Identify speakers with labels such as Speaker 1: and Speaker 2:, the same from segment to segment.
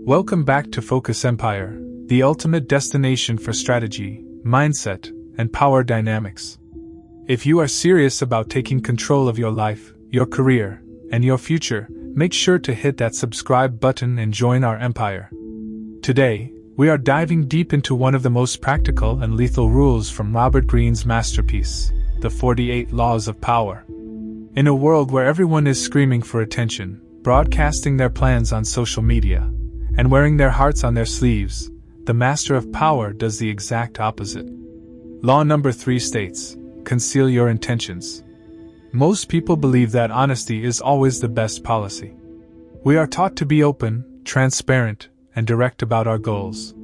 Speaker 1: Welcome back to Focus Empire, the ultimate destination for strategy, mindset, and power dynamics. If you are serious about taking control of your life, your career, and your future, make sure to hit that subscribe button and join our empire. Today, we are diving deep into one of the most practical and lethal rules from Robert Greene's masterpiece, the 48 Laws of Power. In a world where everyone is screaming for attention, broadcasting their plans on social media, and wearing their hearts on their sleeves, the master of power does the exact opposite. Law number 3 states, conceal your intentions. Most people believe that honesty is always the best policy. We are taught to be open, transparent, and direct about our goals.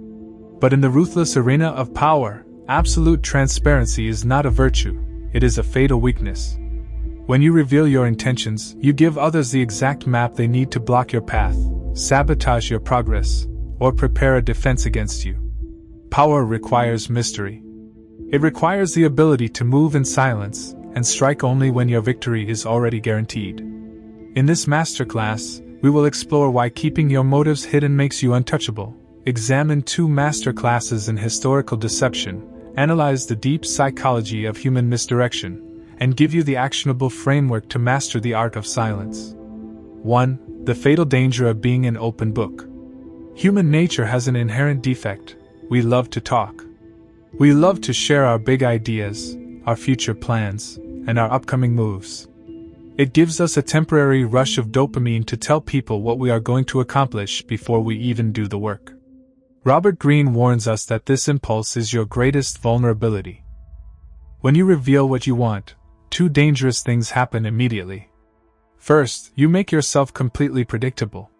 Speaker 1: But in the ruthless arena of power, absolute transparency is not a virtue, it is a fatal weakness. When you reveal your intentions, you give others the exact map they need to block your path, sabotage your progress, or prepare a defense against you. Power requires mystery. It requires the ability to move in silence and strike only when your victory is already guaranteed. In this masterclass, we will explore why keeping your motives hidden makes you untouchable, examine 2 masterclasses in historical deception, analyze the deep psychology of human misdirection, and give you the actionable framework to master the art of silence. 1. The fatal danger of being an open book. Human nature has an inherent defect. We love to talk. We love to share our big ideas, our future plans, and our upcoming moves. It gives us a temporary rush of dopamine to tell people what we are going to accomplish before we even do the work. Robert Greene warns us that this impulse is your greatest vulnerability. When you reveal what you want, 2 dangerous things happen immediately. First, you make yourself completely predictable.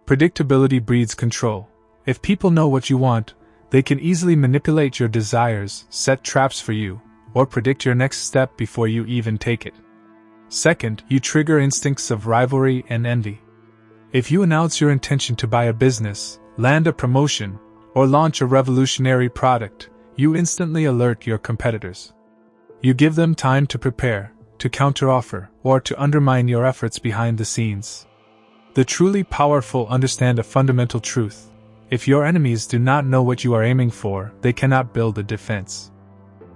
Speaker 1: Predictability breeds control. If people know what you want, they can easily manipulate your desires, set traps for you, or predict your next step before you even take it. Second, you trigger instincts of rivalry and envy. If you announce your intention to buy a business, land a promotion, or launch a revolutionary product, you instantly alert your competitors. You give them time to prepare, to counteroffer, or to undermine your efforts behind the scenes. The truly powerful understand a fundamental truth. If your enemies do not know what you are aiming for, they cannot build a defense.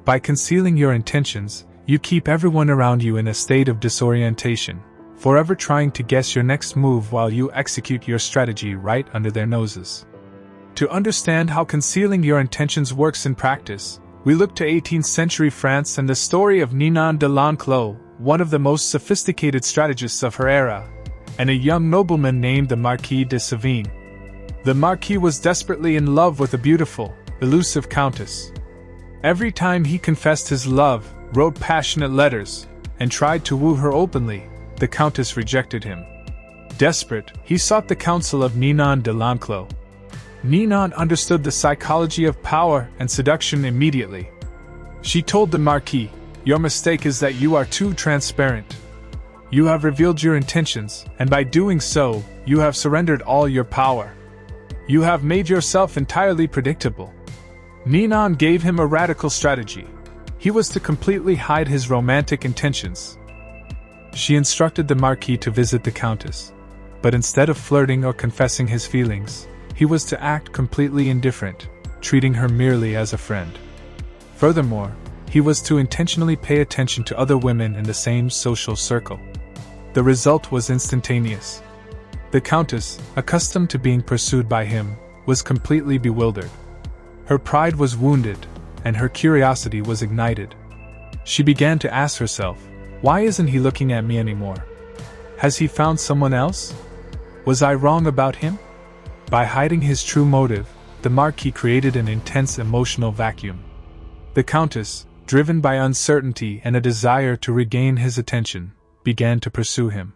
Speaker 1: By concealing your intentions, you keep everyone around you in a state of disorientation, forever trying to guess your next move while you execute your strategy right under their noses. To understand how concealing your intentions works in practice, we look to 18th century France and the story of Ninon de l'Enclos, one of the most sophisticated strategists of her era, and a young nobleman named the Marquis de Sévigné. The Marquis was desperately in love with a beautiful, elusive countess. Every time he confessed his love, wrote passionate letters, and tried to woo her openly, the countess rejected him. Desperate, he sought the counsel of Ninon de l'Enclos. Ninon understood the psychology of power and seduction immediately. She told the Marquis, "Your mistake is that you are too transparent. You have revealed your intentions, and by doing so, you have surrendered all your power. You have made yourself entirely predictable." Ninon gave him a radical strategy. He was to completely hide his romantic intentions. She instructed the Marquis to visit the Countess, but instead of flirting or confessing his feelings, he was to act completely indifferent, treating her merely as a friend. Furthermore, he was to intentionally pay attention to other women in the same social circle. The result was instantaneous. The Countess, accustomed to being pursued by him, was completely bewildered. Her pride was wounded, and her curiosity was ignited. She began to ask herself, "Why isn't he looking at me anymore? Has he found someone else? Was I wrong about him?" By hiding his true motive, the Marquis created an intense emotional vacuum. The Countess, driven by uncertainty and a desire to regain his attention, began to pursue him.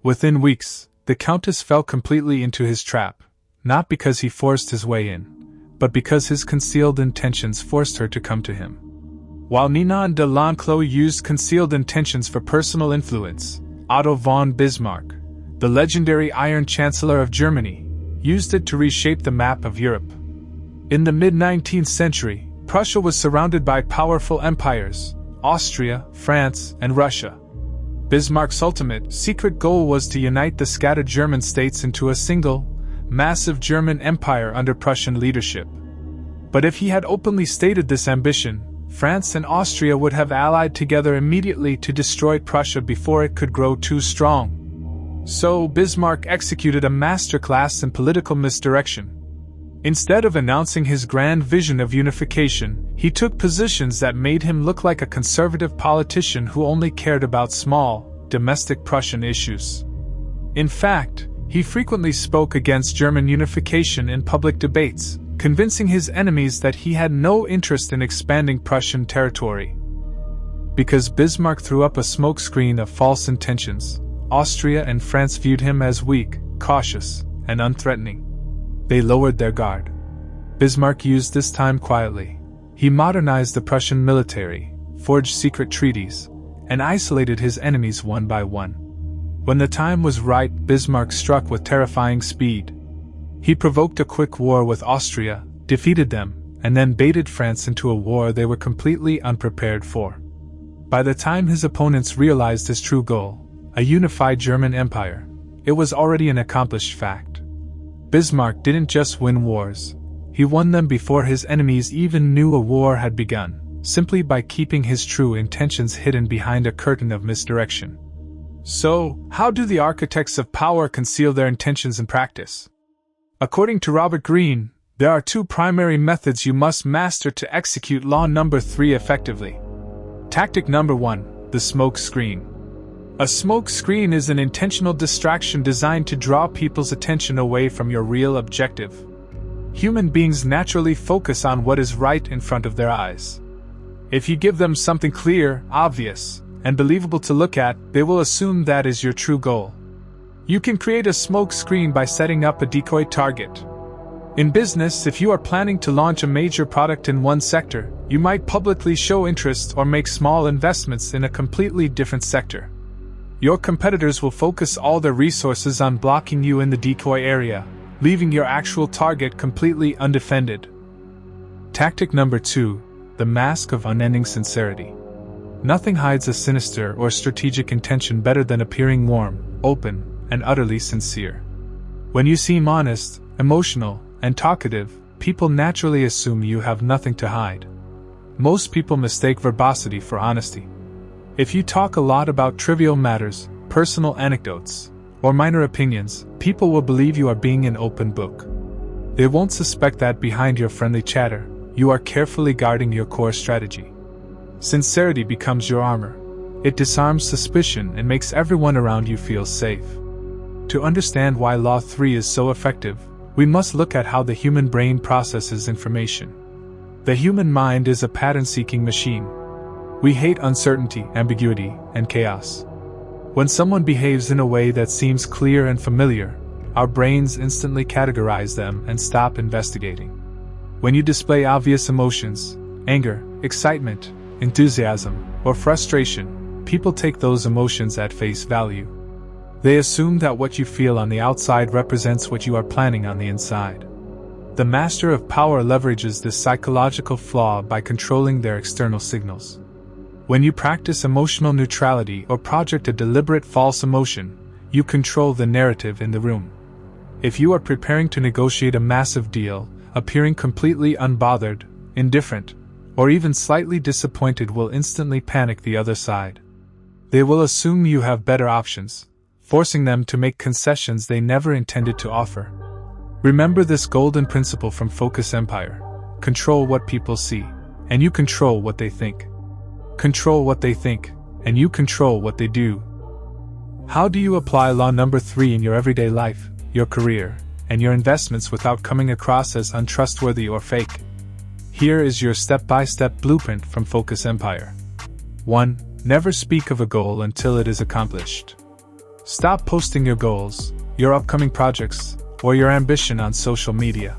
Speaker 1: Within weeks, the Countess fell completely into his trap, not because he forced his way in, but because his concealed intentions forced her to come to him. While Ninon de l'Enclos used concealed intentions for personal influence, Otto von Bismarck, the legendary Iron Chancellor of Germany, used it to reshape the map of Europe. In the mid-19th century, Prussia was surrounded by powerful empires, Austria, France, and Russia. Bismarck's ultimate, secret goal was to unite the scattered German states into a single, massive German empire under Prussian leadership. But if he had openly stated this ambition, France and Austria would have allied together immediately to destroy Prussia before it could grow too strong. So Bismarck executed a masterclass in political misdirection. Instead of announcing his grand vision of unification, he took positions that made him look like a conservative politician who only cared about small, domestic Prussian issues. In fact, he frequently spoke against German unification in public debates, convincing his enemies that he had no interest in expanding Prussian territory. Because Bismarck threw up a smokescreen of false intentions, Austria and France viewed him as weak, cautious, and unthreatening. They lowered their guard. Bismarck used this time quietly. He modernized the Prussian military, forged secret treaties, and isolated his enemies one by one. When the time was right, Bismarck struck with terrifying speed. He provoked a quick war with Austria, defeated them, and then baited France into a war they were completely unprepared for. By the time his opponents realized his true goal, a unified German empire, it was already an accomplished fact. Bismarck didn't just win wars, he won them before his enemies even knew a war had begun, simply by keeping his true intentions hidden behind a curtain of misdirection. So, how do the architects of power conceal their intentions in practice? According to Robert Greene, there are two primary methods you must master to execute law number 3 effectively. Tactic number 1, the smoke screen. A smoke screen is an intentional distraction designed to draw people's attention away from your real objective. Human beings naturally focus on what is right in front of their eyes. If you give them something clear, obvious, and believable to look at, they will assume that is your true goal. You can create a smoke screen by setting up a decoy target. In business, if you are planning to launch a major product in one sector, you might publicly show interest or make small investments in a completely different sector. Your competitors will focus all their resources on blocking you in the decoy area, leaving your actual target completely undefended. Tactic number 2, the mask of unending sincerity. Nothing hides a sinister or strategic intention better than appearing warm, open, and utterly sincere. When you seem honest, emotional, and talkative, people naturally assume you have nothing to hide. Most people mistake verbosity for honesty. If you talk a lot about trivial matters, personal anecdotes, or minor opinions, people will believe you are being an open book. They won't suspect that behind your friendly chatter, you are carefully guarding your core strategy. Sincerity becomes your armor. It disarms suspicion and makes everyone around you feel safe. To understand why Law 3 is so effective, we must look at how the human brain processes information. The human mind is a pattern-seeking machine. We hate uncertainty, ambiguity, and chaos. When someone behaves in a way that seems clear and familiar, our brains instantly categorize them and stop investigating. When you display obvious emotions, anger, excitement, enthusiasm, or frustration, people take those emotions at face value. They assume that what you feel on the outside represents what you are planning on the inside. The master of power leverages this psychological flaw by controlling their external signals. When you practice emotional neutrality or project a deliberate false emotion, you control the narrative in the room. If you are preparing to negotiate a massive deal, appearing completely unbothered, indifferent, or even slightly disappointed will instantly panic the other side. They will assume you have better options, forcing them to make concessions they never intended to offer. Remember this golden principle from Focus Empire: control what people see, and you control what they think. Control what they think, and you control what they do. How do you apply law number 3 in your everyday life, your career, and your investments without coming across as untrustworthy or fake? Here is your step-by-step blueprint from Focus Empire. 1. Never speak of a goal until it is accomplished. Stop posting your goals, your upcoming projects, or your ambition on social media.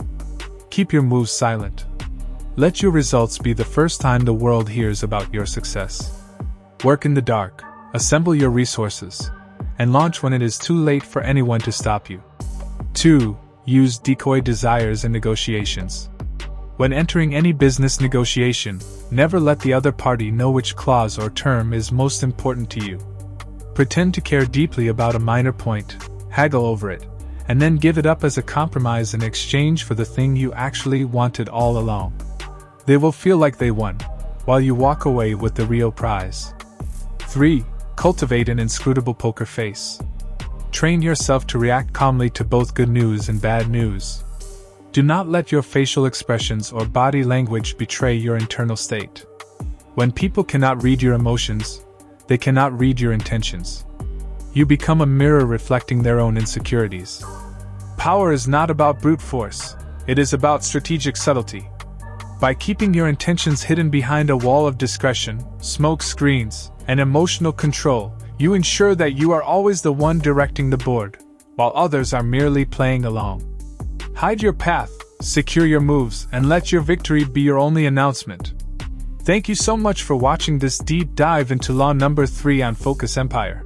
Speaker 1: Keep your moves silent. Let your results be the first time the world hears about your success. Work in the dark, assemble your resources, and launch when it is too late for anyone to stop you. 2. Use decoy desires in negotiations. When entering any business negotiation, never let the other party know which clause or term is most important to you. Pretend to care deeply about a minor point, haggle over it, and then give it up as a compromise in exchange for the thing you actually wanted all along. They will feel like they won, while you walk away with the real prize. 3. Cultivate an inscrutable poker face. Train yourself to react calmly to both good news and bad news. Do not let your facial expressions or body language betray your internal state. When people cannot read your emotions, they cannot read your intentions. You become a mirror reflecting their own insecurities. Power is not about brute force, it is about strategic subtlety. By keeping your intentions hidden behind a wall of discretion, smoke screens, and emotional control, you ensure that you are always the one directing the board, while others are merely playing along. Hide your path, secure your moves, and let your victory be your only announcement. Thank you so much for watching this deep dive into law number 3 on Focus Empire.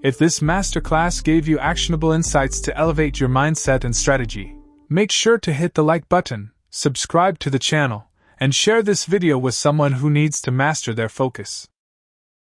Speaker 1: If this masterclass gave you actionable insights to elevate your mindset and strategy, make sure to hit the like button, subscribe to the channel, and share this video with someone who needs to master their focus.